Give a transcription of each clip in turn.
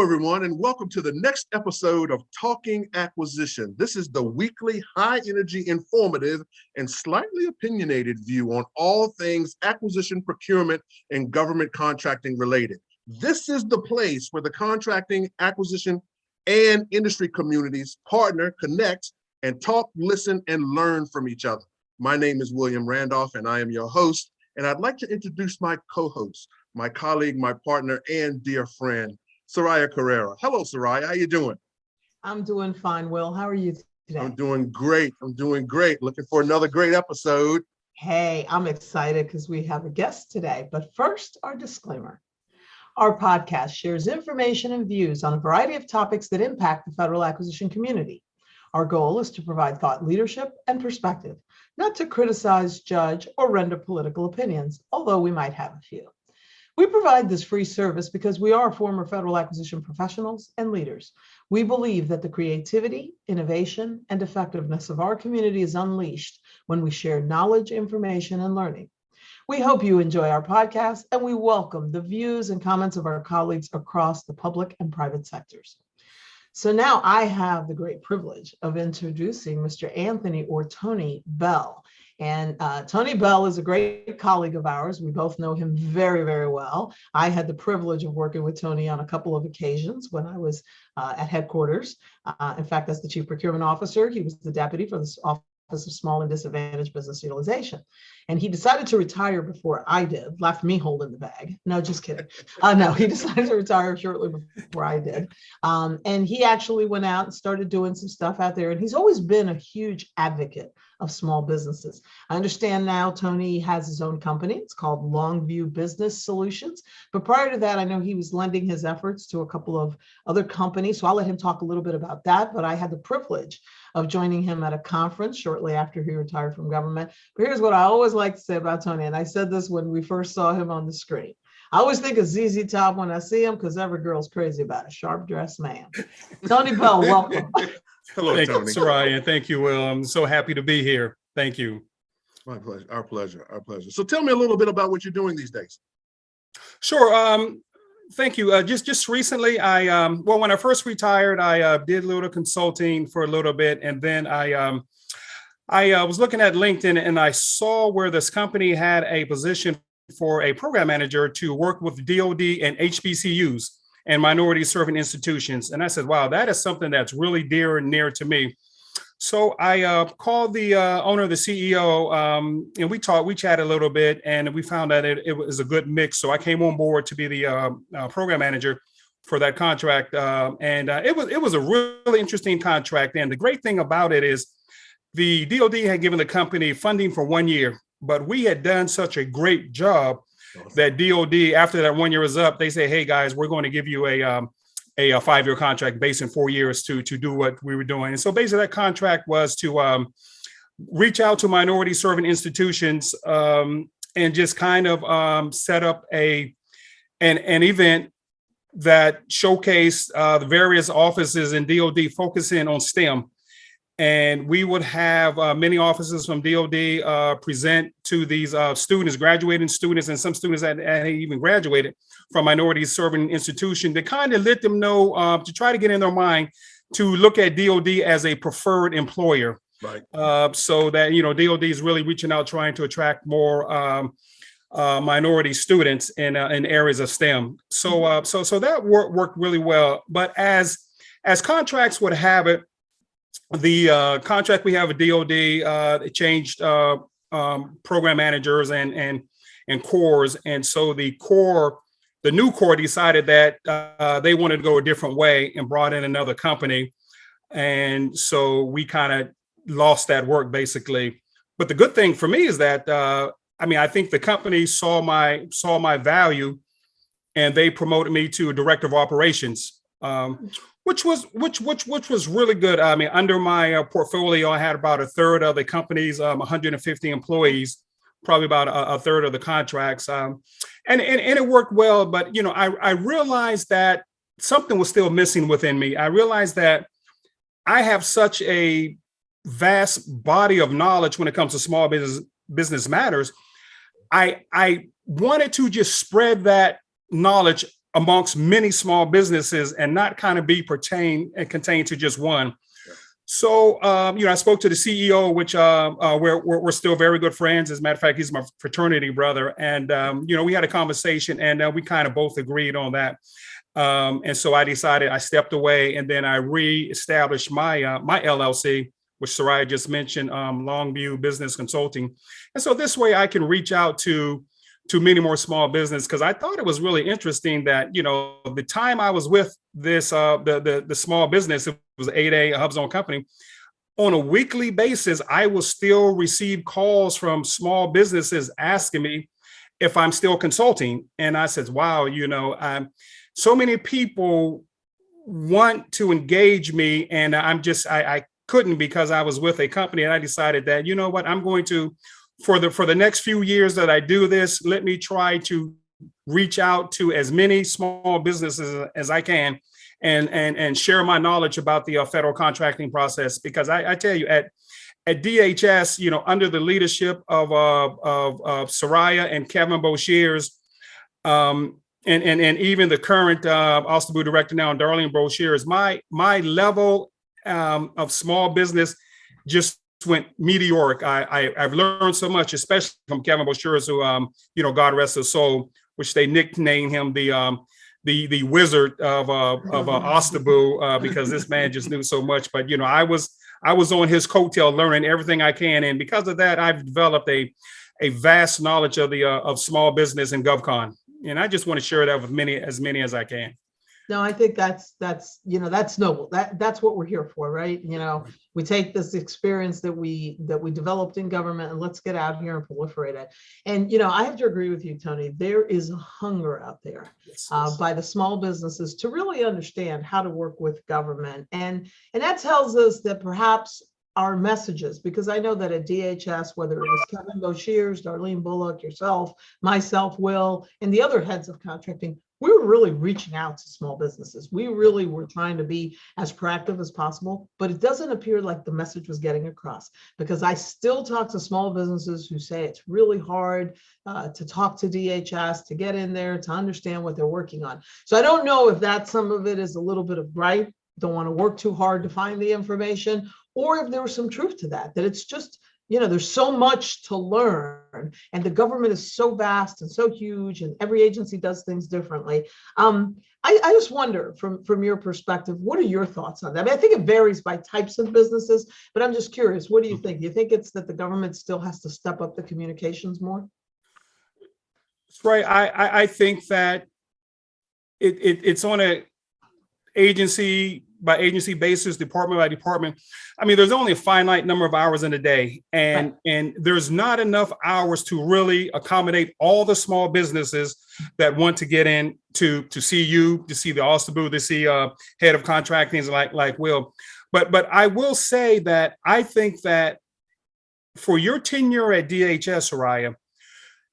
everyone, and welcome to the next episode of Talking Acquisition. This is the weekly, high-energy, informative, and slightly opinionated view on all things acquisition, procurement, and government contracting related. This is the place where the contracting, acquisition, and industry communities partner, connect, and talk, listen, and learn from each other. My name is William Randolph, and I am your host, and I'd like to introduce my co-host, my colleague, my partner, and dear friend, Soraya Carrera. Hello, Soraya. How you doing? I'm doing fine, Will. How are you today? I'm doing great. Looking for another great episode. Hey, I'm excited because we have a guest today. But first, our disclaimer. Our podcast shares information and views on a variety of topics that impact the federal acquisition community. Our goal is to provide thought leadership and perspective, not to criticize, judge, or render political opinions, although we might have a few. We provide this free service because we are former federal acquisition professionals and leaders. We believe that the creativity, innovation, and effectiveness of our community is unleashed when we share knowledge, information, and learning. We hope you enjoy our podcast, and we welcome the views and comments of our colleagues across the public and private sectors. So now I have the great privilege of introducing Mr. Anthony or Tony Bell. And Tony Bell is a great colleague of ours. We both know him very, very well. I had the privilege of working with Tony on a couple of occasions when I was at headquarters. In fact, as the Chief Procurement Officer, he was the deputy for the Office of Small and Disadvantaged Business Utilization. And he decided to retire before I did, left me holding the bag. No, just kidding. No, he decided to retire shortly before I did. And he actually went out and started doing some stuff out there. And he's always been a huge advocate of small businesses. I understand now Tony has his own company. It's called Longview Business Solutions. But prior to that, I know he was lending his efforts to a couple of other companies. So I'll let him talk a little bit about that. But I had the privilege of joining him at a conference shortly after he retired from government. But here's what I always like to say about Tony. And I said this when we first saw him on the screen. I always think of ZZ Top when I see him because every girl's crazy about a sharp-dressed man. Tony Bell, welcome. Hello, Thank Tony. you, Soraya, and thank you, Will. I'm so happy to be here. Thank you. My pleasure. Our pleasure. So tell me a little bit about what you're doing these days. Sure. Thank you. Just recently, when I first retired, I did a little consulting for a little bit, and then I was looking at LinkedIn and I saw where this company had a position for a program manager to work with DoD and HBCUs and minority serving institutions. And I said, wow, that is something that's really dear and near to me. So I called the owner, the CEO, and we chatted a little bit, and we found that it was a good mix. So I came on board to be the program manager for that contract. It was a really interesting contract. And the great thing about it is the DoD had given the company funding for 1 year, but we had done such a great job that DoD, after that 1 year was up, they say, hey guys, we're going to give you a 5-year contract based in 4 years to do what we were doing. And so basically that contract was to reach out to minority serving institutions and just kind of set up an event that showcased the various offices in DoD focusing on STEM. And we would have many officers from DoD present to these students, graduating students, and some students that had even graduated from minority serving institution to kind of let them know, to try to get in their mind to look at DoD as a preferred employer. Right. So that, DoD is really reaching out, trying to attract more minority students in areas of STEM. So that worked really well. But as contracts would have it, the contract we have with DoD, it changed program managers and cores. And so the new core decided that they wanted to go a different way and brought in another company. And so we kind of lost that work basically. But the good thing for me is that, I think the company saw my value and they promoted me to a director of operations. Which was really good. I mean, under my portfolio, I had about a third of the company's 150 employees, probably about a third of the contracts, and it worked well. But I realized that something was still missing within me. I realized that I have such a vast body of knowledge when it comes to small business matters. I wanted to just spread that knowledge amongst many small businesses and not kind of be contained to just one. So, I spoke to the CEO, which we're still very good friends. As a matter of fact, he's my fraternity brother. And, we had a conversation and we kind of both agreed on that. And so I decided I stepped away and then I reestablished my LLC, which Soraya just mentioned, Longview Business Consulting. And so this way I can reach out to many more small business, because I thought it was really interesting that, the time I was with this, the small business, it was 8A, a HubZone company, on a weekly basis, I will still receive calls from small businesses asking me if I'm still consulting. And I said, wow, so many people want to engage me, and I couldn't, because I was with a company, and I decided that, you know what, I'm going to, for the next few years that I do this, let me try to reach out to as many small businesses as I can and share my knowledge about the federal contracting process. Because I tell you, at DHS, under the leadership of Soraya and Kevin Boshears, and even the current OSTBU director now, Darlene Boshears, my level of small business just went meteoric. I've learned so much, especially from Kevin Boshears, who God rest his soul, which they nicknamed him the wizard of OSTBU, because this man just knew so much. But I was on his coattail, learning everything I can, and because of that, I've developed a vast knowledge of small business and GovCon, and I just want to share that with as many as I can. No, I think that's noble. That's what we're here for, right? We take this experience that we developed in government and let's get out here and proliferate it. And I have to agree with you, Tony. There is a hunger out there by the small businesses to really understand how to work with government, and that tells us that perhaps our messages, because I know that at DHS, whether it was Kevin Boshears, Darlene Bullock, yourself, myself, Will, and the other heads of contracting, we were really reaching out to small businesses. We really were trying to be as proactive as possible, but it doesn't appear like the message was getting across, because I still talk to small businesses who say it's really hard to talk to DHS, to get in there, to understand what they're working on. So I don't know if that some of it is a little bit of gripe, don't want to work too hard to find the information, or if there was some truth to that it's just, there's so much to learn, and the government is so vast and so huge, and every agency does things differently. I just wonder, from your perspective, what are your thoughts on that? I mean, I think it varies by types of businesses, but I'm just curious, what do you think? Do you think it's that the government still has to step up the communications more? That's right. I think that it's on a agency by agency basis, department by department. I mean, there's only a finite number of hours in a day, and there's not enough hours to really accommodate all the small businesses that want to get in to see you, to see the OSTBU, to see head of contracting like Will. But I will say that I think that for your tenure at DHS, Soraya,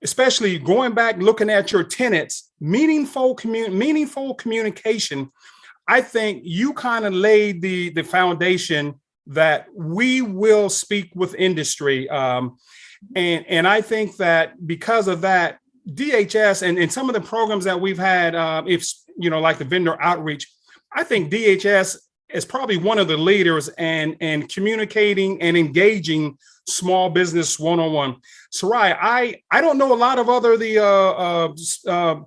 especially going back, looking at your tenets, meaningful communication, I think you kind of laid the foundation that we will speak with industry. And I think that because of that, DHS and some of the programs that we've had, like the vendor outreach, I think DHS is probably one of the leaders in communicating and engaging small business one-on-one. Soraya, I don't know a lot of other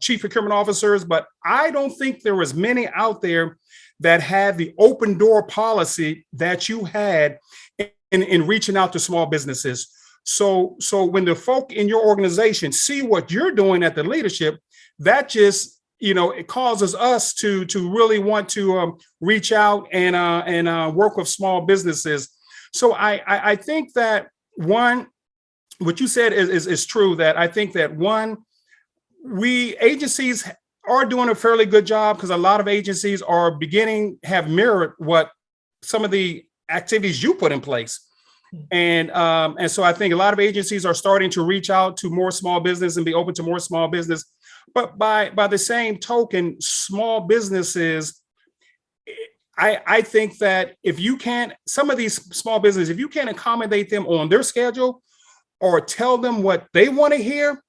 chief procurement officers, but I don't think there was many out there that had the open door policy that you had in reaching out to small businesses. So when the folk in your organization see what you're doing at the leadership, that just, it causes us to really want to reach out and work with small businesses. So I think that one, what you said is true, that I think that one, agencies are doing a fairly good job, because a lot of agencies have mirrored what some of the activities you put in place. And so I think a lot of agencies are starting to reach out to more small business and be open to more small business. But by the same token, small businesses, I think that some of these small businesses, if you can't accommodate them on their schedule or tell them what they want to hear,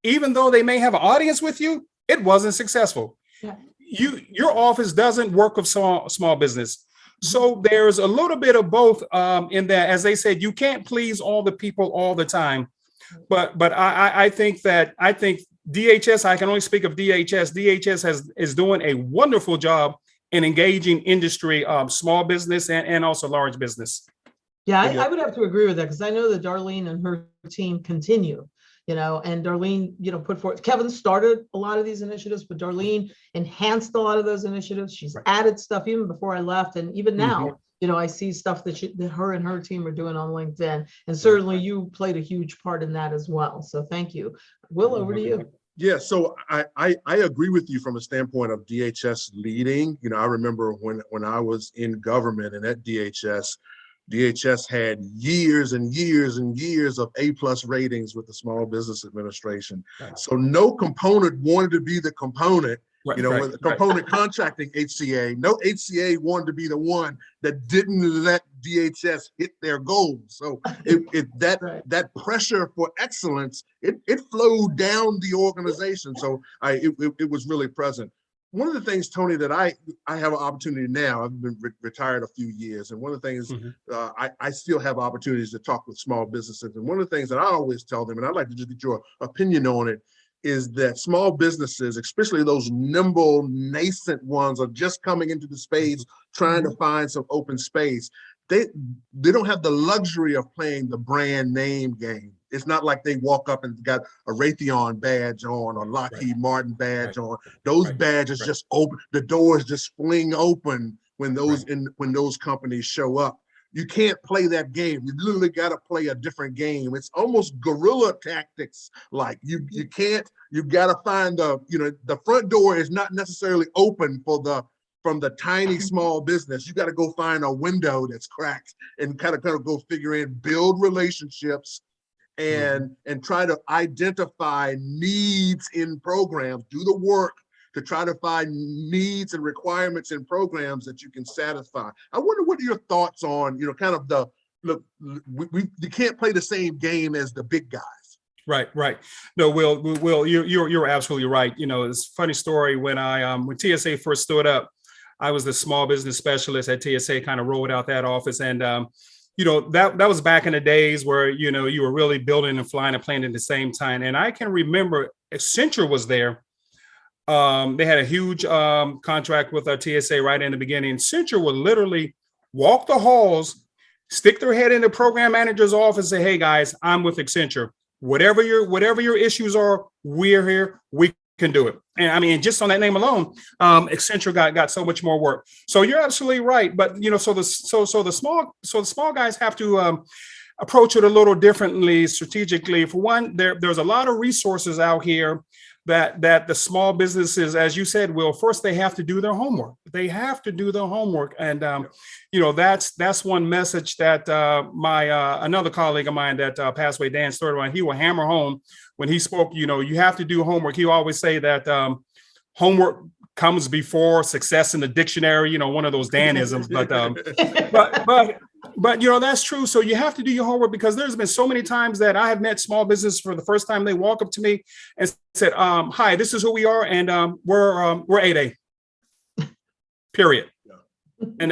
even though they may have an audience with you, it wasn't successful. Yeah. Your office doesn't work with small business. So there's a little bit of both in that. As they said, you can't please all the people all the time. But I think DHS, I can only speak of DHS. DHS is doing a wonderful job in engaging industry, small business and also large business. Yeah, I would have to agree with that, because I know that Darlene and her team continue, and Darlene, put forth, Kevin started a lot of these initiatives, but Darlene enhanced a lot of those initiatives. She's added stuff even before I left. And even now, I see stuff that her and her team are doing on LinkedIn. And certainly you played a huge part in that as well. So thank you. Will, over to you. Yeah, so I agree with you from a standpoint of DHS leading. I remember when I was in government and at DHS had years and years and years of A+ ratings with the Small Business Administration. Right. So no component wanted to be the component, with the component contracting HCA, no HCA wanted to be the one that didn't let DHS hit their goals. So that pressure for excellence, it flowed down the organization. So it was really present. One of the things, Tony, that I have an opportunity now, I've been retired a few years, and one of the things I still have opportunities to talk with small businesses. And one of the things that I always tell them, and I'd like to just get your opinion on it, is that small businesses, especially those nimble, nascent ones, are just coming into the space, trying to find some open space. They don't have the luxury of playing the brand name game. It's not like they walk up and got a Raytheon badge on or Lockheed Martin badge on. Those badges just open, the doors just fling open when those companies show up. You can't play that game. You literally got to play a different game. It's almost guerrilla tactics. Like you got to find the front door is not necessarily open from the tiny small business. You got to go find a window that's cracked and kind of go figure in, build relationships, and try to identify needs in programs, do the work to try to find needs and requirements in programs that you can satisfy. I wonder what are your thoughts on, kind of you can't play the same game as the big guys. Right. No, Will, you're absolutely right. It's a funny story when when TSA first stood up, I was the small business specialist at TSA, kind of rolled out that office. And, that was back in the days where, you were really building and flying and playing at the same time. And I can remember Accenture was there. They had a huge contract with TSA right in the beginning. Accenture would literally walk the halls, stick their head in the program manager's office, and say, "Hey guys, I'm with Accenture. Whatever your issues are, we're here. We can do it." And I mean, just on that name alone, Accenture got so much more work. So you're absolutely right. But so the small guys have to approach it a little differently, strategically. For one, there's a lot of resources out here that the small businesses, as you said, Will, first they have to do their homework. And that's one message that my another colleague of mine that passed away, Dan Sturtevant, he will hammer home when he spoke. You have to do homework. He always say that homework comes before success in the dictionary. One of those Danisms, but that's true. So you have to do your homework, because there's been so many times that I have met small business for the first time. They walk up to me and said, "Hi, this is who we are, and we're 8A." Period. Yeah. And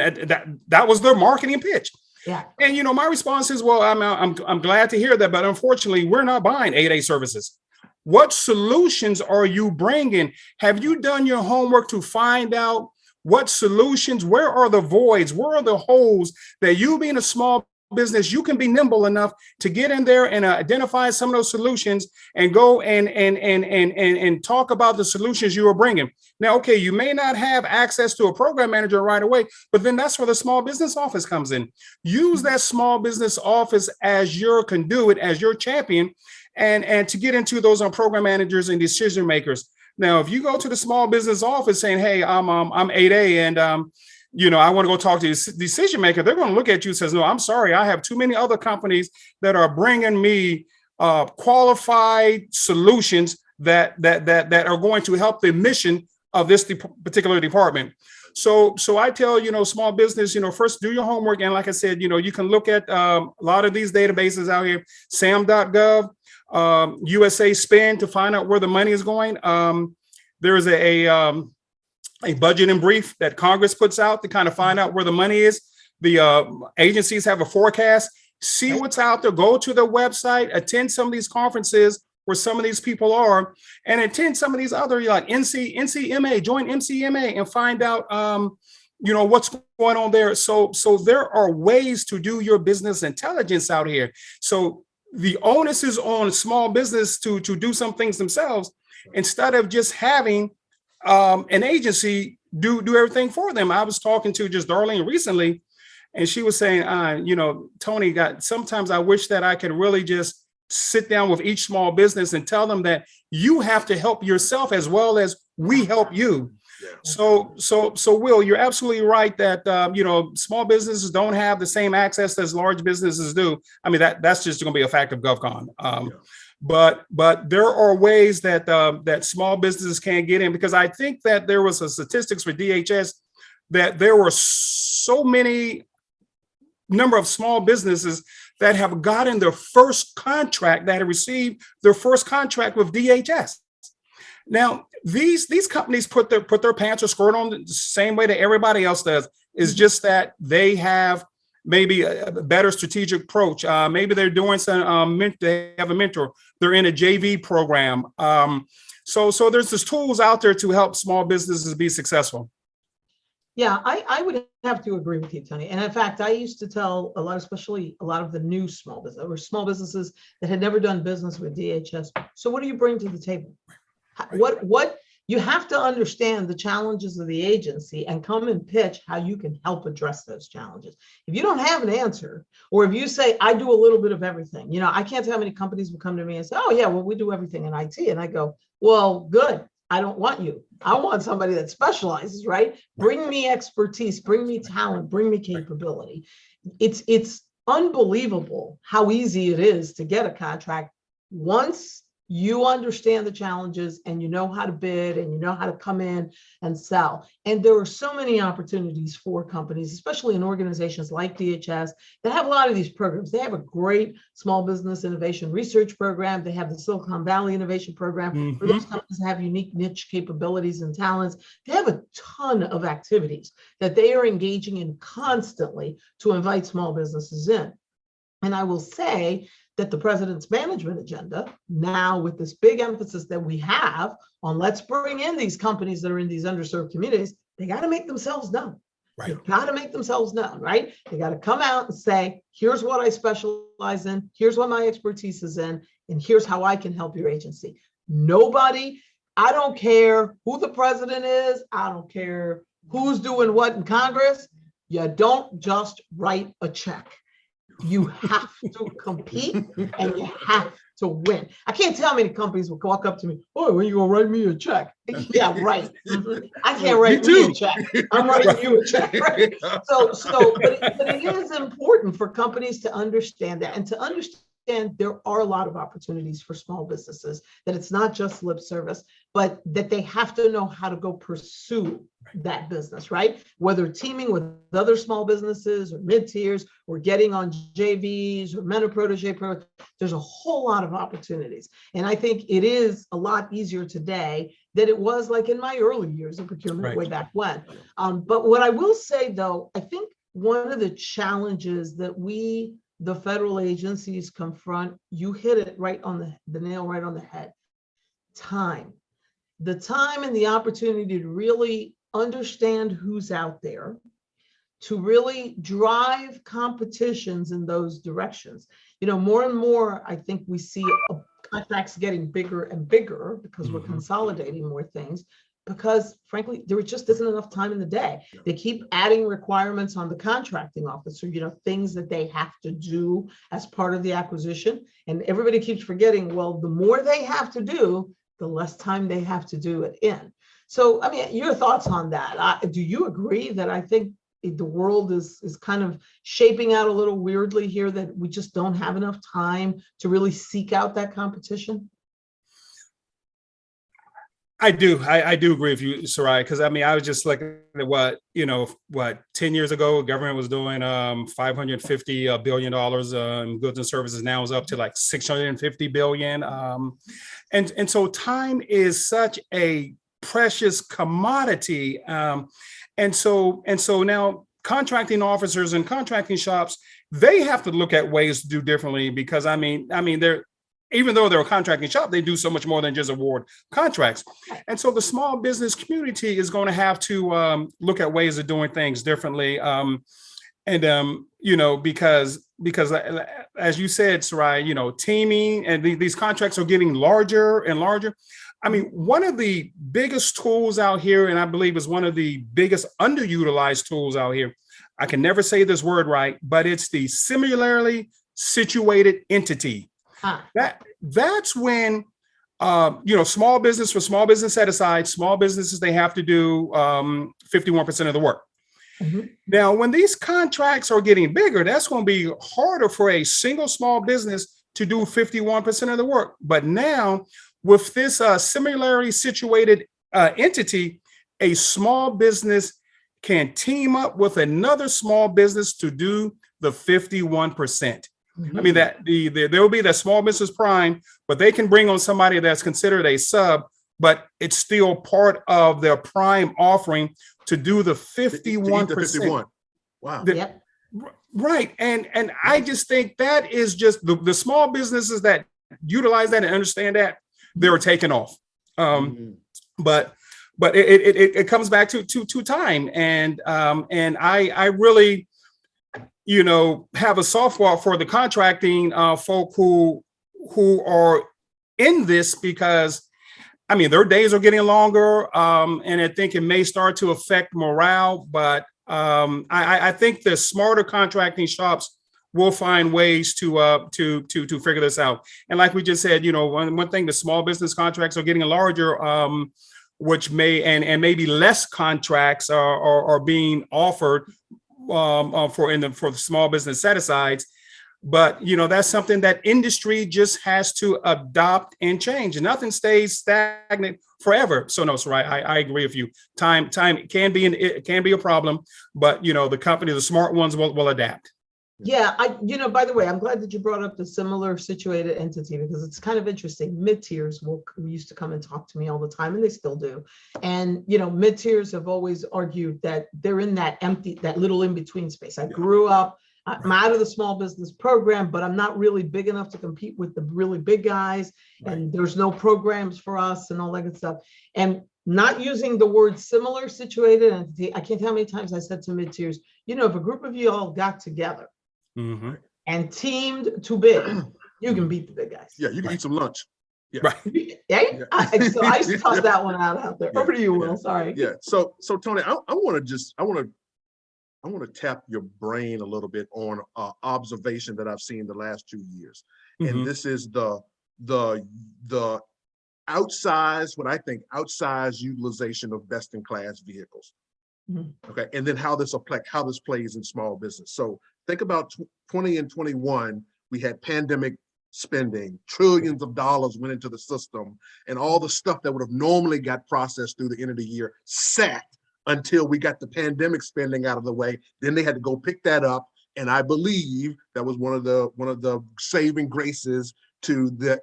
that was their marketing pitch. Yeah. And my response is, well, I'm glad to hear that, but unfortunately, we're not buying 8A services. What solutions are you bringing? Have you done your homework to find out what solutions? Where are the voids? Where are the holes that you, being a small business, you can be nimble enough to get in there and identify some of those solutions and go and talk about the solutions you are bringing. Now, okay, you may not have access to a program manager right away, but then that's where the small business office comes in. Use that small business office as your conduit, as your champion, and to get into those program managers and decision makers. Now, if you go to the small business office saying, "Hey, I'm 8A and I want to go talk to the decision maker," they're going to look at you and says, "No, I'm sorry, I have too many other companies that are bringing me qualified solutions that are going to help the mission of this particular department." So I tell small business, first do your homework, and like I said, you can look at a lot of these databases out here, SAM.gov. USA Spend, to find out where the money is going. There is a a budget and brief that Congress puts out to kind of find out where the money is. The agencies have a forecast. See what's out there. Go to the website. Attend some of these conferences where some of these people are, and attend some of these other like NCMA. Join MCMA and find out what's going on there. So there are ways to do your business intelligence out here. So the onus is on small business to do some things themselves instead of just having an agency do everything for them. I was talking to just Darlene recently, and she was saying, Tony, sometimes I wish that I could really just sit down with each small business and tell them that you have to help yourself as well as we help you. So Will, you're absolutely right that small businesses don't have the same access as large businesses do. I mean, that's just going to be a fact of GovCon. But there are ways that that small businesses can get in, because I think that there was a statistics for DHS that there were so many number of small businesses that have gotten their first contract, that have received their first contract with DHS. Now, these companies put their pants or skirt on the same way that everybody else does. It's just that they have maybe a better strategic approach. Maybe they're doing some, they have a mentor. They're in a JV program. So there's just tools out there to help small businesses be successful. Yeah, I would have to agree with you, Tony. And in fact, I used to tell a lot, especially a lot of the new small business or small businesses that had never done business with DHS. So what do you bring to the table? What you have to understand the challenges of the agency and come and pitch how you can help address those challenges. If you don't have an answer, or if you say, I do a little bit of everything, I can't tell how many companies will come to me and say, oh yeah, well, we do everything in IT. And I go, well, good. I don't want you. I want somebody that specializes, right? Bring me expertise, bring me talent, bring me capability. It's unbelievable how easy it is to get a contract once you understand the challenges and you know how to bid and you know how to come in and sell. And there are so many opportunities for companies, especially in organizations like DHS, that have a lot of these programs. They have a great small business innovation research program. They have the Silicon Valley Innovation Program for those companies that have unique niche capabilities and talents. They have a ton of activities that they are engaging in constantly to invite small businesses in. And I will say that the president's management agenda, now with this big emphasis that we have on let's bring in these companies that are in these underserved communities, they got to make themselves known. Right. They got to make themselves known, right? They got to come out and say, here's what I specialize in, here's what my expertise is in, and here's how I can help your agency. Nobody, I don't care who the president is, I don't care who's doing what in Congress, you don't just write a check. You have to compete and you have to win. I can't tell how many companies will walk up to me, oh, when you gonna write me a check? Yeah, right. I can't write you a check. I'm writing you a check, right? But it is important for companies to understand that and to understand there are a lot of opportunities for small businesses, that it's not just lip service, but that they have to know how to go pursue that business, right? Whether teaming with other small businesses or mid-tiers or getting on JVs or mentor-protege programs, there's a whole lot of opportunities. And I think it is a lot easier today than it was like in my early years of procurement way back when. But what I will say though, I think one of the challenges that the federal agencies confront, you hit it right on the nail right on the head. Time. The time and the opportunity to really understand who's out there, to really drive competitions in those directions. More and more, I think we see contracts getting bigger and bigger because we're consolidating more things, because frankly, there just isn't enough time in the day. They keep adding requirements on the contracting officer, things that they have to do as part of the acquisition. And everybody keeps forgetting, well, the more they have to do, the less time they have to do it in. So, I mean, your thoughts on that? Do you agree that I think the world is kind of shaping out a little weirdly here, that we just don't have enough time to really seek out that competition? I do agree with you, Sarai, because I mean, I was just looking at what 10 years ago, government was doing $550 billion in goods and services. Now is up to like 650 billion. And so time is such a precious commodity. And so now contracting officers and contracting shops, they have to look at ways to do differently because they're, even though they're a contracting shop, they do so much more than just award contracts. And so the small business community is going to have to look at ways of doing things differently. Because as you said, Sarai, teaming and these contracts are getting larger and larger. I mean, one of the biggest tools out here, and I believe is one of the biggest underutilized tools out here, I can never say this word right, but it's the similarly situated entity. That's when, small business, for small business set aside, small businesses, they have to do 51% of the work. Mm-hmm. Now, when these contracts are getting bigger, that's going to be harder for a single small business to do 51% of the work. But now, with this similarly situated entity, a small business can team up with another small business to do the 51%. Mm-hmm. I mean, that there will be that small business prime, but they can bring on somebody that's considered a sub, but it's still part of their prime offering to do the 51%. Wow. Yep. Right. And I just think that is just the small businesses that utilize that and understand that, they were taken off. But it comes back to time. And I really, have a softball for the contracting folk who are in this, because I mean, their days are getting longer, and I think it may start to affect morale. But I think the smarter contracting shops will find ways to figure this out. And like we just said, one thing, the small business contracts are getting larger, which may and maybe less contracts are being offered for the small business set asides. But that's something that industry just has to adopt and change. Nothing stays stagnant forever. So no, Sarai, I agree with you. Time can be a problem, but the company, the smart ones will adapt. Yeah, by the way, I'm glad that you brought up the similar situated entity, because it's kind of interesting. Mid-tiers used to come and talk to me all the time, and they still do. And, mid-tiers have always argued that they're in that little in-between space. I grew up, I'm out of the small business program, but I'm not really big enough to compete with the really big guys. Right. And there's no programs for us and all that good stuff. And not using the word similar situated entity, I can't tell how many times I said to mid-tiers, if a group of you all got together, mm-hmm. and teamed to bid, you can beat the big guys. Yeah, you can eat some lunch. Yeah. Right. Yeah. So I just tossed that one out there. Over to you, Will. Sorry. Yeah. So Tony, I want to tap your brain a little bit on observation that I've seen the last 2 years, mm-hmm. and this is the outsized utilization of best in class vehicles. Mm-hmm. Okay, and then how this plays in small business. So think about 20 and 21. We had pandemic spending, trillions of dollars went into the system, and all the stuff that would have normally got processed through the end of the year sat until we got the pandemic spending out of the way. Then they had to go pick that up, and I believe that was one of the saving graces to the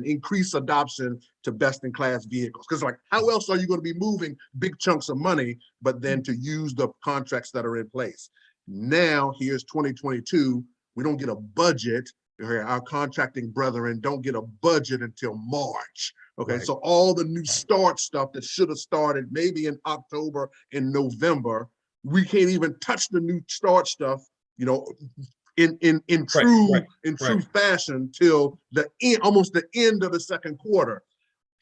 increased adoption to best-in-class vehicles. Because how else are you going to be moving big chunks of money, but then to use the contracts that are in place? Now, here's 2022, we don't get a budget. Our contracting brethren don't get a budget until March. Okay, right. So all the new start stuff that should have started maybe in October and November, we can't even touch the new start stuff, in true fashion till almost the end of the second quarter.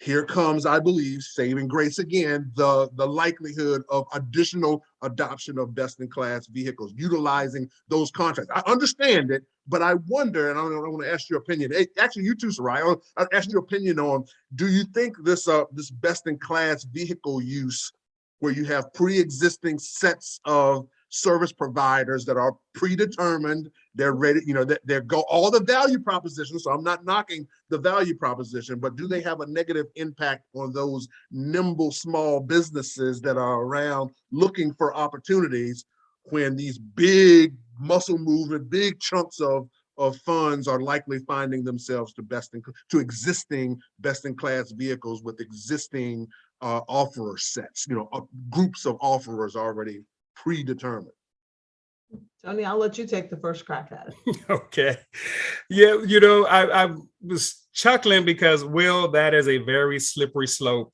Here comes, I believe, saving grace again, the likelihood of additional adoption of best-in-class vehicles, utilizing those contracts. I understand it, but I wonder, and I want to ask your opinion. Actually, you too, Sarai. I'll ask your opinion on, do you think this best-in-class vehicle use, where you have pre-existing sets of service providers that are predetermined, they're ready, they're all the value propositions. So I'm not knocking the value proposition, but do they have a negative impact on those nimble small businesses that are around looking for opportunities when these big muscle movement, big chunks of funds are likely finding themselves to existing best-in-class vehicles with existing offerer sets, groups of offerers already predetermined. Tony, I'll let you take the first crack at it. Okay. Yeah, I was chuckling because, Will, that is a very slippery slope,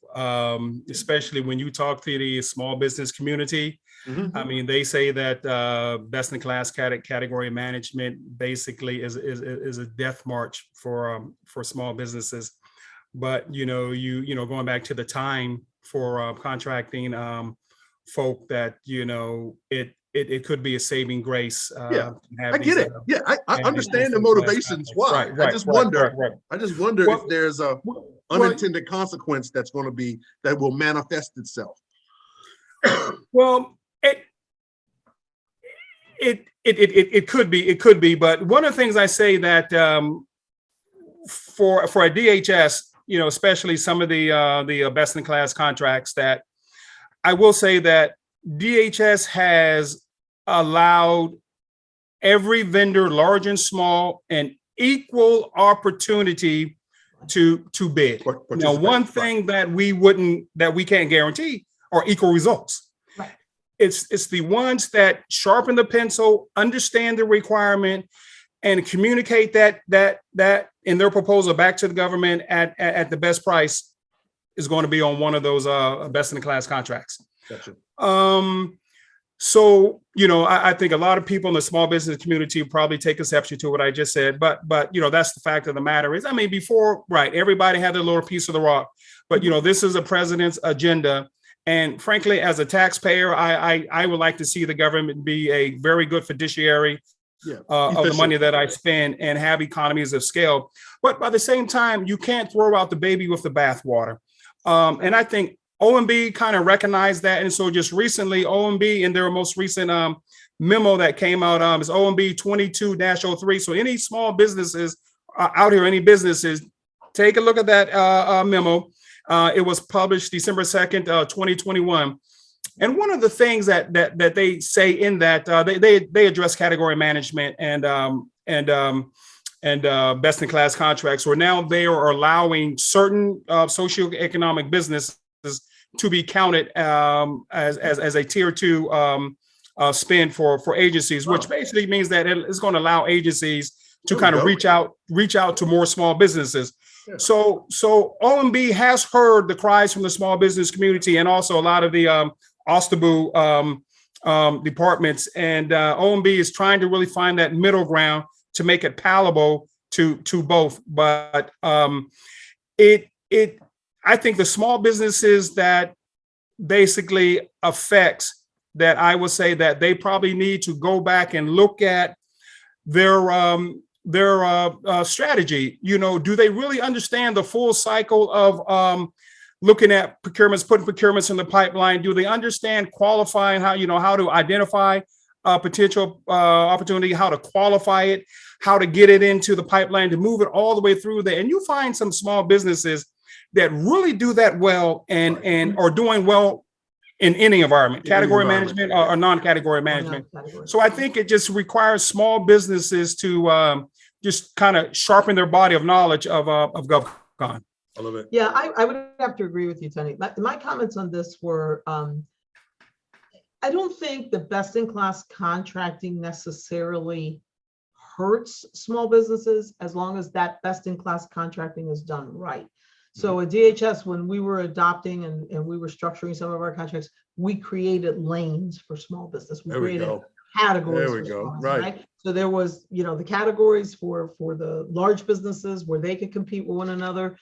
especially when you talk to the small business community. Mhm. I mean, they say that best in class category management basically is a death march for small businesses. But going back to the time for contracting folk, that it could be a saving grace. Yeah, to have I get these, it. Yeah, I have these understand the best-in-class motivations contracts. why. Right, I just right, wonder. right. I just wonder Well, if there's a well, unintended consequence that will manifest itself. well, it could be, but one of the things I say that for a DHS, especially some of the best in class contracts, that I will say that DHS has allowed every vendor, large and small, an equal opportunity to bid. Now, Participate, one right. thing that we can't guarantee are equal results. Right. It's the ones that sharpen the pencil, understand the requirement, and communicate that in their proposal back to the government at the best price is going to be on one of those best in class contracts. Gotcha. So, I think a lot of people in the small business community probably take exception to what I just said, but that's the fact of the matter is, I mean, before, right, everybody had their little piece of the rock, but this is a president's agenda. And frankly, as a taxpayer, I would like to see the government be a very good fiduciary of the money that I spend and have economies of scale. But by the same time, you can't throw out the baby with the bathwater. And I think OMB kind of recognized that. And so just recently, OMB, in their most recent memo that came out, is OMB 22-03. So any small businesses out here, any businesses, take a look at that memo. It was published December 2nd, 2021. And one of the things that they say in that, they address category management and best in class contracts, where now they are allowing certain socioeconomic businesses to be counted as a tier 2 spend for agencies, which basically means that it's going to allow agencies to kind of reach out to more small businesses. Yeah. So OMB has heard the cries from the small business community and also a lot of the OSTBU departments, and OMB is trying to really find that middle ground to make it palatable to both. But I think the small businesses that basically affects, that I would say that they probably need to go back and look at their strategy. Do they really understand the full cycle of looking at procurements, putting procurements in the pipeline? Do they understand qualifying, how to identify a potential opportunity, how to qualify it, how to get it into the pipeline, to move it all the way through there? And you find some small businesses that really do that well and are doing well in any environment, category management or non-category management. So I think it just requires small businesses to just kind of sharpen their body of knowledge of GovCon. I love it. Yeah, I would have to agree with you, Tony. My comments on this were, I don't think the best-in-class contracting necessarily hurts small businesses as long as that best-in-class contracting is done right. So at DHS, when we were adopting and we were structuring some of our contracts, we created lanes for small business. We created categories. There we go. Right. So there was, the categories for the large businesses where they could compete with one another.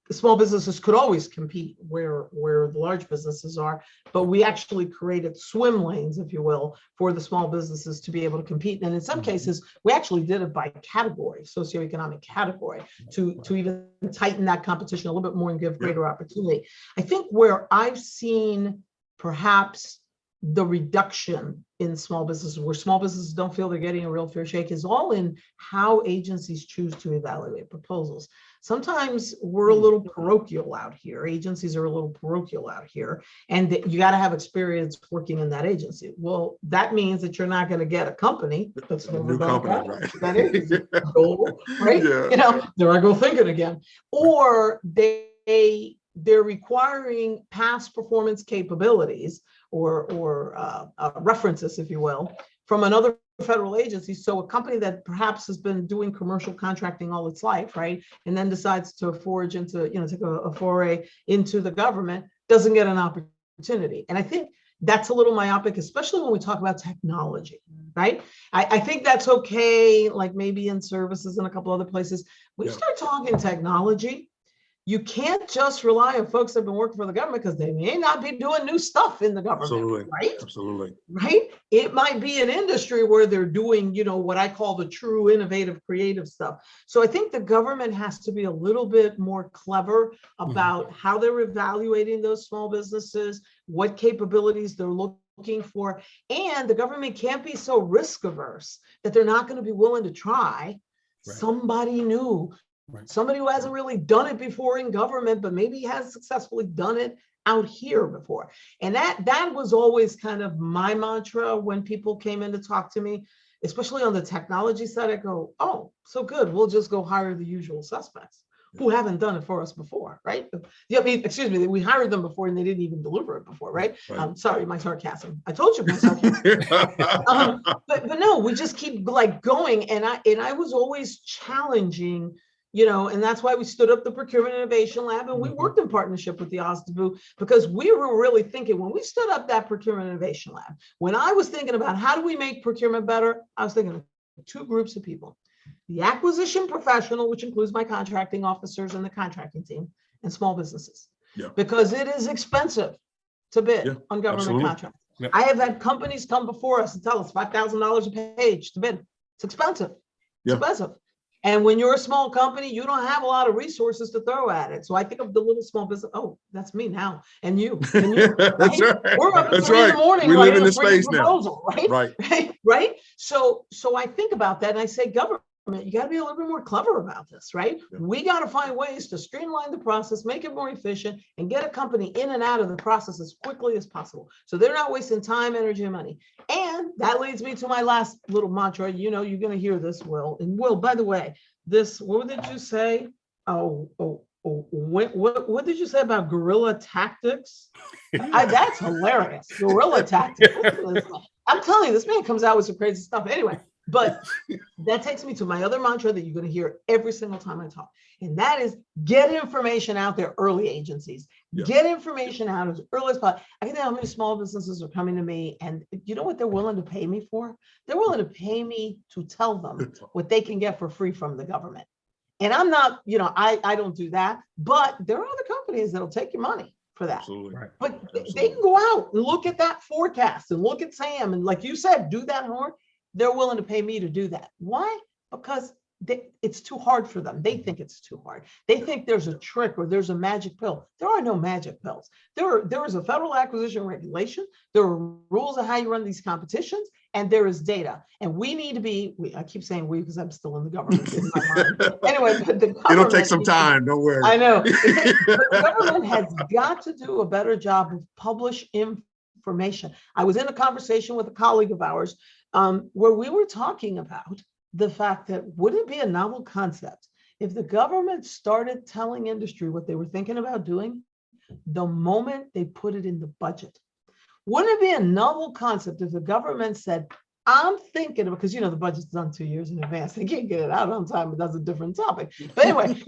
The small businesses could always compete where the large businesses are, but we actually created swim lanes, if you will, for the small businesses to be able to compete. And in some cases, we actually did it by category, socioeconomic category, to even tighten that competition a little bit more and give greater opportunity. I think where I've seen perhaps the reduction in small businesses, where small businesses don't feel they're getting a real fair shake, is all in how agencies choose to evaluate proposals. Sometimes we're a little parochial out here. Agencies are a little parochial out here, and you got to have experience working in that agency. Well, that means that you're not going to get a company that's never done that agency. Right? Yeah. There I go thinking again. Or they they're requiring past performance capabilities or references, if you will, from another federal agency. So a company that perhaps has been doing commercial contracting all its life, right, and then decides to forge into, take a foray into the government, doesn't get an opportunity. And I think that's a little myopic, especially when we talk about technology, right? I think that's okay, like maybe in services and a couple other places. When you start talking technology, you can't just rely on folks that have been working for the government, because they may not be doing new stuff in the government, Absolutely. right? Absolutely. Right? It might be an industry where they're doing, what I call the true innovative, creative stuff. So I think the government has to be a little bit more clever about how they're evaluating those small businesses, what capabilities they're looking for. And the government can't be so risk averse that they're not going to be willing to try somebody new. Right. Somebody who hasn't really done it before in government, but maybe has successfully done it out here before. And that was always kind of my mantra when people came in to talk to me, especially on the technology side. I go, oh, so good. We'll just go hire the usual suspects who haven't done it for us before, right? Yeah, excuse me, we hired them before and they didn't even deliver it before, right? Sorry, my sarcasm. I told you my sarcasm. But no, we just keep like going. And I was always challenging, and that's why we stood up the Procurement Innovation Lab, and we worked in partnership with the OSDBU, because we were really thinking, when we stood up that Procurement Innovation Lab, when I was thinking about how do we make procurement better, I was thinking of two groups of people: the acquisition professional, which includes my contracting officers and the contracting team, and small businesses, because it is expensive to bid on government contracts. I have had companies come before us and tell us $5,000 a page to bid. It's expensive. It's expensive. And when you're a small company, you don't have a lot of resources to throw at it. So I think of the little small business. Oh, that's me now. And you. That's right. We're up at That's 3 in the morning. We live in this writing space proposal, now. Right. So I think about that and I say, government, you got to be a little bit more clever about this, right? We got to find ways to streamline the process, make it more efficient, and get a company in and out of the process as quickly as possible, so they're not wasting time, energy, and money. And that leads me to my last little mantra. You're going to hear this, Will. And Will, by the way, what did you say? What did you say about guerrilla tactics? That's hilarious. Guerrilla tactics. I'm telling you, this man comes out with some crazy stuff. Anyway, but that takes me to my other mantra that you're going to hear every single time I talk. And that is, get information out there early, agencies. Get information out as early as possible. I can tell how many small businesses are coming to me, and you know what they're willing to pay me for? They're willing to pay me to tell them what they can get for free from the government. And I'm not, I don't do that, but there are other companies that'll take your money for that. Absolutely. But they can go out and look at that forecast and look at SAM and, like you said, do that homework. They're willing to pay me to do that. Why? Because it's too hard for them. They think it's too hard. They think there's a trick or there's a magic pill. There are no magic pills. There is a federal acquisition regulation. There are rules of how you run these competitions, and there is data. And we need to be, I keep saying we because I'm still in the government in my mind. Anyway, but the government, it'll take some time, don't worry. I know. The government has got to do a better job of publish information. I was in a conversation with a colleague of ours where we were talking about the fact that wouldn't it be a novel concept if the government started telling industry what they were thinking about doing the moment they put it in the budget? Wouldn't it be a novel concept if the government said, I'm thinking, because the budget's done 2 years in advance. They can't get it out on time, but that's a different topic. But anyway,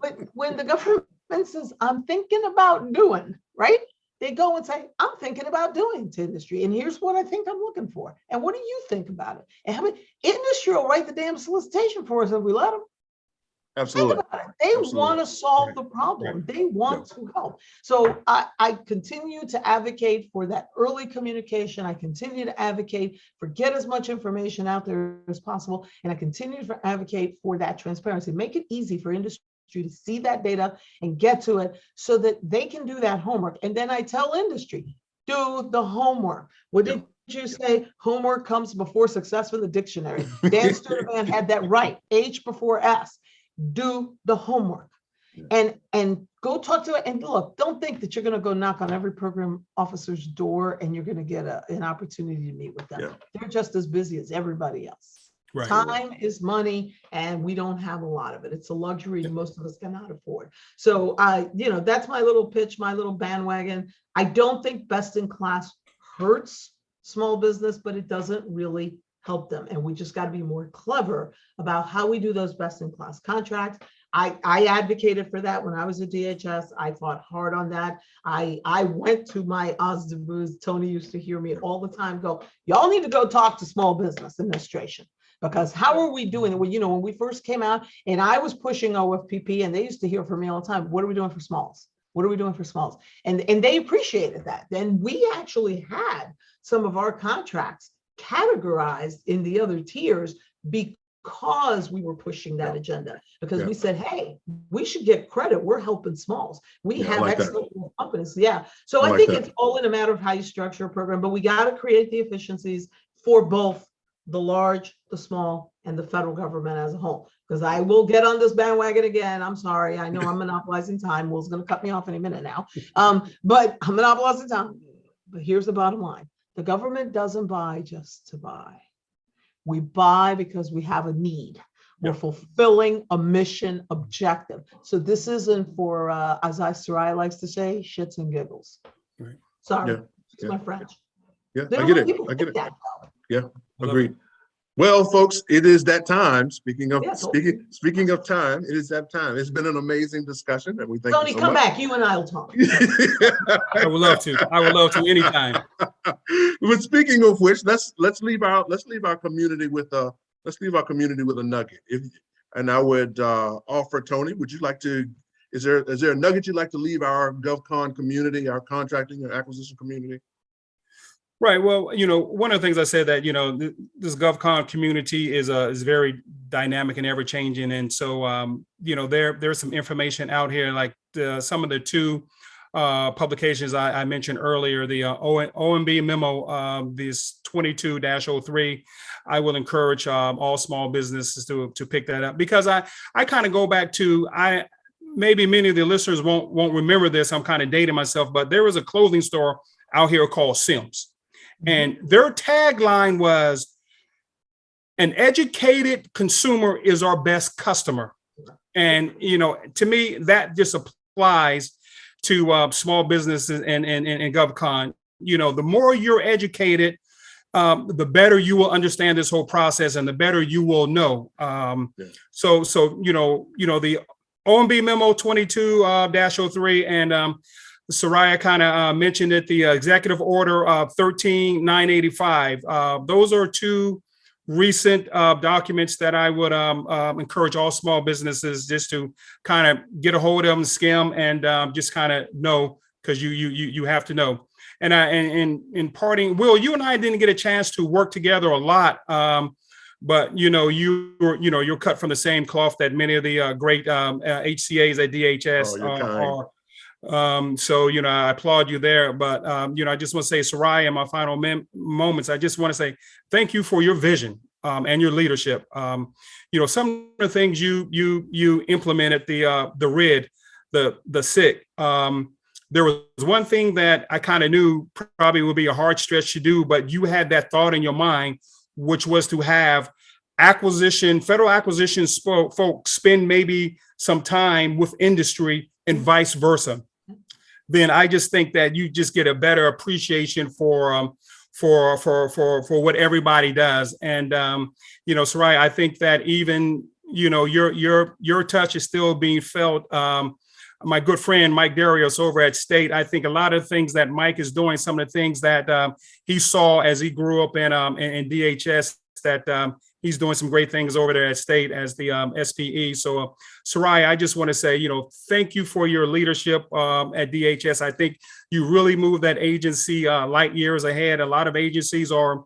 but when the government says, I'm thinking about doing, right? They go and say, I'm thinking about doing to industry, and here's what I think I'm looking for. And what do you think about it? And industry will write the damn solicitation for us if we let them. Absolutely. Think about it. They want to solve the problem. They want to help. So I continue to advocate for that early communication. I continue to advocate for get as much information out there as possible. And I continue to advocate for that transparency. Make it easy for industry to see that data and get to it so that they can do that homework. And then I tell industry, do the homework. What did you say? Homework comes before success in the dictionary. Dan Studeman had that right. H before S. Do the homework and go talk to it. And look, don't think that you're going to go knock on every program officer's door and you're going to get an opportunity to meet with them. They're just as busy as everybody else. Right. Time is money, and we don't have a lot of it. It's a luxury most of us cannot afford. So that's my little pitch, my little bandwagon. I don't think best in class hurts small business, but it doesn't really help them. And we just got to be more clever about how we do those best in class contracts. I advocated for that when I was at DHS. I fought hard on that. I went to my OSDA booths. Tony used to hear me all the time go, y'all need to go talk to Small Business Administration, because how are we doing it? When we first came out and I was pushing OFPP, and they used to hear from me all the time, what are we doing for smalls? What are we doing for smalls? And they appreciated that. Then we actually had some of our contracts categorized in the other tiers because we were pushing that agenda, because we said, hey, we should get credit. We're helping smalls. We have like excellent companies. Yeah. So I think it's all in a matter of how you structure a program, but we got to create the efficiencies for both the large, the small, and the federal government as a whole. Because I will get on this bandwagon again. I'm sorry. I know I'm monopolizing time. Will's going to cut me off any minute now. But I'm monopolizing time. But here's the bottom line. The government doesn't buy just to buy. We buy because we have a need. We're fulfilling a mission objective. So this isn't for, as Soraya likes to say, shits and giggles. Right. Sorry, it's my French. Yeah, I get it. I get it. That, yeah, agreed. Well, folks, it is that time. Speaking of time, it is that time. It's been an amazing discussion, and we thank Tony, you so come much. back. You and I'll talk. I would love to. I would love to anytime. But speaking of which, let's leave our community with a nugget. And I would offer, Tony, would you like to? Is there a nugget you'd like to leave our GovCon community, our contracting and acquisition community? Right. Well, one of the things I said that, this GovCon community is very dynamic and ever changing. And so, there's some information out here, like some of the two publications I mentioned earlier, the OMB memo, this 22-03. I will encourage all small businesses to pick that up, because I kind of go back to, maybe many of the listeners won't remember this. I'm kind of dating myself, but there was a clothing store out here called Sims. And their tagline was, an educated consumer is our best customer. And, to me, that just applies to small businesses and GovCon. The more you're educated, the better you will understand this whole process, and the better you will know. So the OMB memo 22-03 and Soraya kind of mentioned it, the executive order 13-985. Those are two recent documents that I would encourage all small businesses just to kind of get a hold of them, skim, and just kind of know, because you have to know. And in parting, Will, you and I didn't get a chance to work together a lot, but you're cut from the same cloth that many of the great HCAs at DHS are. So, I applaud you there, but, I just want to say, Soraya, in my final moments, I just want to say thank you for your vision, and your leadership. Some of the things you implemented, the RID, the SIC, there was one thing that I kind of knew probably would be a hard stretch to do, but you had that thought in your mind, which was to have federal acquisition folks spend maybe some time with industry and vice versa. Then I just think that you just get a better appreciation for what everybody does. And Soraya, I think that even your touch is still being felt. My good friend Mike Darius over at State, I think a lot of things that Mike is doing, some of the things that he saw as he grew up in DHS, that he's doing some great things over there at State as the SPE. So, Soraya, I just want to say, thank you for your leadership at DHS. I think you really moved that agency light years ahead. A lot of agencies are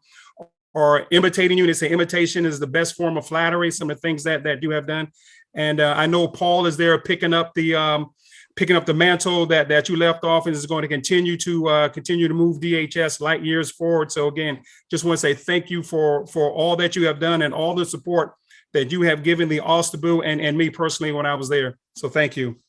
imitating you. They say imitation is the best form of flattery, some of the things that you have done. And I know Paul is there picking up the mantle that you left off, and is going to continue to move DHS light years forward. So again, just want to say thank you for all that you have done and all the support that you have given the OSDBU and me personally when I was there. So thank you.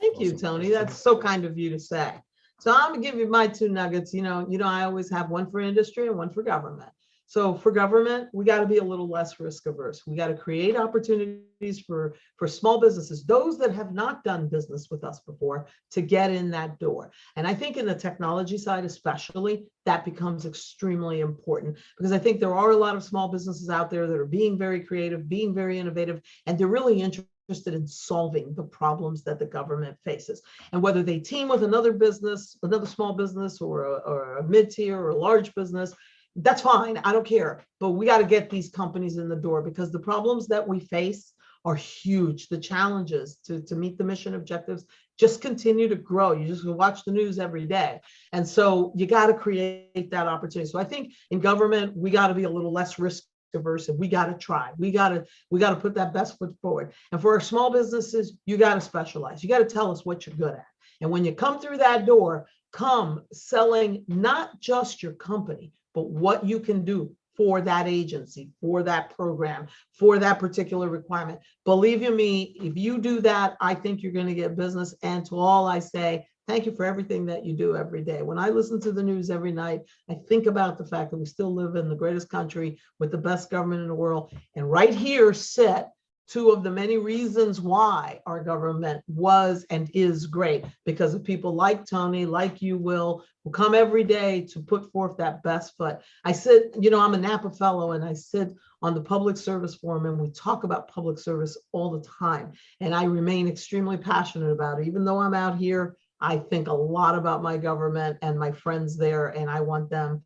Thank you, Tony. That's so kind of you to say. So I'm gonna give you my two nuggets. I always have one for industry and one for government. So for government, we got to be a little less risk averse. We got to create opportunities for small businesses, those that have not done business with us before, to get in that door. And I think in the technology side, especially, that becomes extremely important, because I think there are a lot of small businesses out there that are being very creative, being very innovative, and they're really interested in solving the problems that the government faces. And whether they team with another business, another small business, or a mid-tier or a large business, that's fine. I don't care. But we got to get these companies in the door, because the problems that we face are huge. The challenges to meet the mission objectives just continue to grow. You just watch the news every day. And so you got to create that opportunity. So I think in government, we got to be a little less risk averse, and we got to try. We got to put that best foot forward. And for our small businesses, you got to specialize. You got to tell us what you're good at. And when you come through that door, come selling not just your company, but what you can do for that agency, for that program, for that particular requirement. Believe you me, if you do that, I think you're going to get business. And to all I say, thank you for everything that you do every day. When I listen to the news every night, I think about the fact that we still live in the greatest country with the best government in the world. And right here sit two of the many reasons why our government was and is great, because of people like Tony, like you, Will, who come every day to put forth that best foot. I sit, I'm a Napa fellow, and I sit on the Public Service Forum, and we talk about public service all the time. And I remain extremely passionate about it. Even though I'm out here, I think a lot about my government and my friends there, and I want them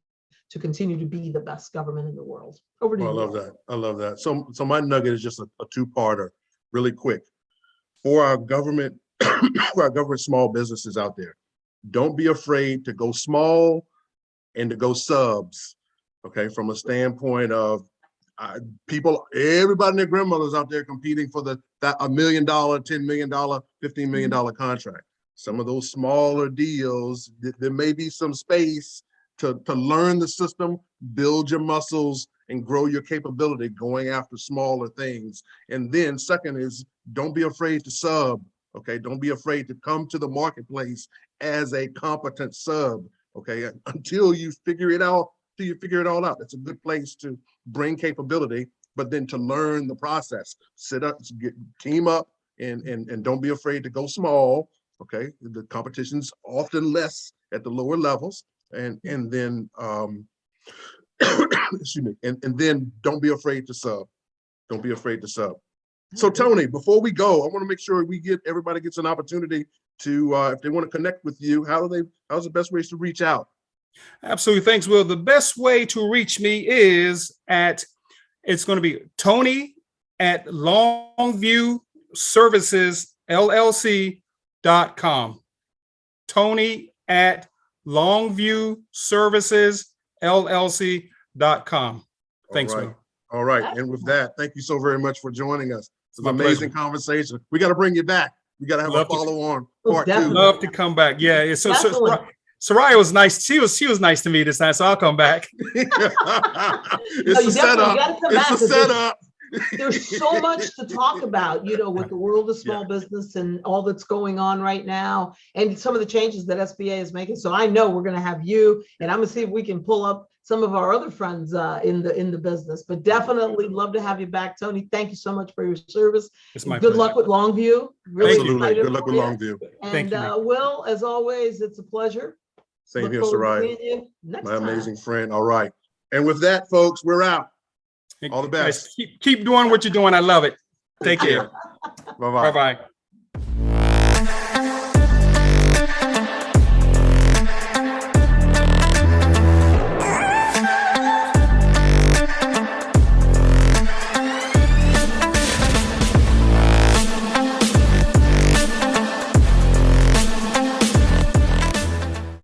to continue to be the best government in the world. Over to you. I love that. I love that. So my nugget is just a two-parter, really quick. For our government, for our government small businesses out there, don't be afraid to go small and to go subs. Okay, from a standpoint of everybody and their grandmothers out there competing for that $1 million, $10 million, $15 million contract. Some of those smaller deals, there may be some space to learn the system, build your muscles, and grow your capability going after smaller things. And then second is, don't be afraid to sub, okay? Don't be afraid to come to the marketplace as a competent sub, okay? Until you figure it out, out. That's a good place to bring capability, but then to learn the process. Sit up, team up, and don't be afraid to go small, okay? The competition's often less at the lower levels. And then excuse me, and then don't be afraid to sub. Don't be afraid to sub. So Tony, before we go, I want to make sure everybody gets an opportunity to if they want to connect with you, how's the best ways to reach out? Absolutely. Thanks, Will. The best way to reach me is it's going to be Tony at longviewservicesllc.com. Tony at longviewservicesllc.com. Thanks, Will. All right. And with that, thank you so very much for joining us. It's an amazing conversation. We got to bring you back. We got to have a follow-on part two. Love to come back. Yeah. So Soraya was nice. She was nice to me this time, so I'll come back. It's a setup. It's a setup. There's so much to talk about, with the world of small business and all that's going on right now, and some of the changes that SBA is making. So I know we're going to have you, and I'm going to see if we can pull up some of our other friends in the business. But definitely love to have you back, Tony. Thank you so much for your service. It's my Good pleasure. luck with Longview. Really Absolutely. Good luck with Longview. And Will, as always, it's a pleasure. Same here, Soraya. My amazing friend. All right. And with that, folks, we're out. All the best. Keep doing what you're doing. I love it. Take care. Bye-bye. Bye-bye.